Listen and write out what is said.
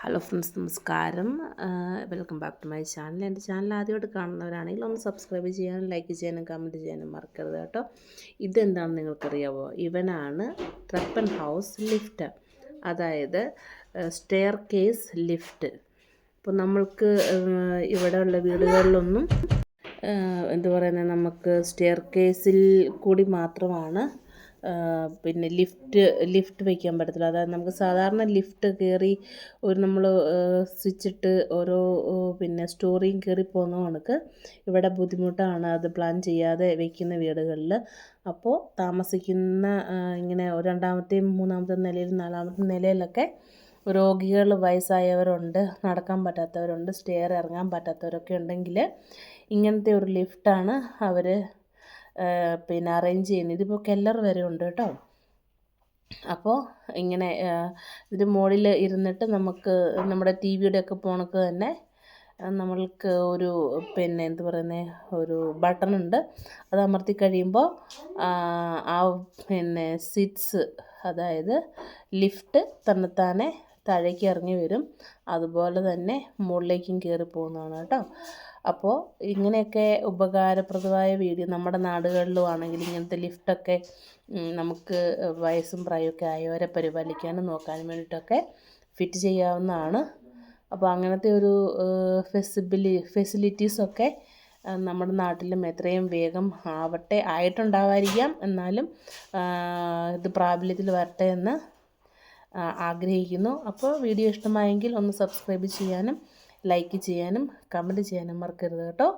Hello friends, നമസ്കാരം. Welcome back to my channel. എൻ്റെ channel ആദ്യമായിട്ട് കാണുന്നവരാണെങ്കിൽ ഒന്ന് സബ്സ്ക്രൈബ് ചെയ്യാനും ലൈക്ക് ചെയ്യാനും കമൻറ്റ് ചെയ്യാനും മറക്കരുത് കേട്ടോ. ഇതെന്താണെന്ന് നിങ്ങൾക്കറിയാമോ? ഇവനാണ് ട്രപ്പൻ ഹൗസ് ലിഫ്റ്റ്, അതായത് സ്റ്റെയർ കേസ് ലിഫ്റ്റ്. ഇപ്പോൾ നമ്മൾക്ക് ഇവിടെ ഉള്ള വീടുകളിലൊന്നും എന്താ പറയുന്നത്, നമുക്ക് സ്റ്റെയർ കേസിൽ കൂടി മാത്രമാണ് പിന്നെ ലിഫ്റ്റ് വയ്ക്കാൻ പറ്റത്തില്ല. അതായത് നമുക്ക് സാധാരണ ലിഫ്റ്റ് കയറി നമ്മൾ സ്വിച്ചിട്ട് ഓരോ പിന്നെ സ്റ്റോറിയും കയറി പോകുന്ന കണക്ക് ഇവിടെ ബുദ്ധിമുട്ടാണ് അത് പ്ലാൻ ചെയ്യാതെ വയ്ക്കുന്ന വീടുകളിൽ. അപ്പോൾ താമസിക്കുന്ന ഇങ്ങനെ രണ്ടാമത്തെയും മൂന്നാമത്തെ നിലയിലും നാലാമത്തെ നിലയിലൊക്കെ രോഗികൾ, വയസ്സായവരുണ്ട്, നടക്കാൻ പറ്റാത്തവരുണ്ട്, സ്റ്റെയർ ഇറങ്ങാൻ പറ്റാത്തവരൊക്കെ ഉണ്ടെങ്കിൽ ഇങ്ങനത്തെ ഒരു ലിഫ്റ്റാണ് അവർ പിന്നെ അറേഞ്ച് ചെയ്യുന്നത്. ഇതിപ്പോൾ കെല്ലർ വരെ ഉണ്ട് കേട്ടോ. അപ്പോൾ ഇങ്ങനെ ഇതിന് മുകളിൽ ഇരുന്നിട്ട് നമുക്ക് നമ്മുടെ ടി വിയുടെ ഒക്കെ പോണക്ക് തന്നെ നമ്മൾക്ക് ഒരു പിന്നെ എന്ത് പറയുന്നത്, ഒരു ബട്ടണുണ്ട്. അത് അമർത്തി കഴിയുമ്പോൾ ആ പിന്നെ സീറ്റ്സ്, അതായത് ലിഫ്റ്റ് തന്നെത്താനെ താഴേക്ക് ഇറങ്ങി വരും. അതുപോലെ തന്നെ മുകളിലേക്കും കയറി പോകുന്നതാണ് കേട്ടോ. അപ്പോൾ ഇങ്ങനെയൊക്കെ ഉപകാരപ്രദമായ വീഡിയോ നമ്മുടെ നാടുകളിലും ആണെങ്കിൽ ഇങ്ങനത്തെ ലിഫ്റ്റൊക്കെ നമുക്ക് വയസ്സും പ്രായമൊക്കെ ആയവരെ പരിപാലിക്കാനും നോക്കാനും വേണ്ടിയിട്ടൊക്കെ ഫിറ്റ് ചെയ്യാവുന്നതാണ്. അപ്പോൾ അങ്ങനത്തെ ഒരു ഫെസിലിറ്റീസൊക്കെ നമ്മുടെ നാട്ടിലും എത്രയും വേഗം ആയിട്ടുണ്ടാവാതിരിക്കാം, എന്നാലും ഇത് പ്രാബല്യത്തിൽ വരട്ടെ എന്ന് ആഗ്രഹിക്കുന്നു. അപ്പോൾ വീഡിയോ ഇഷ്ടമായെങ്കിൽ ഒന്ന് സബ്സ്ക്രൈബ് ചെയ്യാനും ലൈക്ക് ചെയ്യാനും കമൻറ്റ് ചെയ്യാനും മറക്കരുത് കേട്ടോ.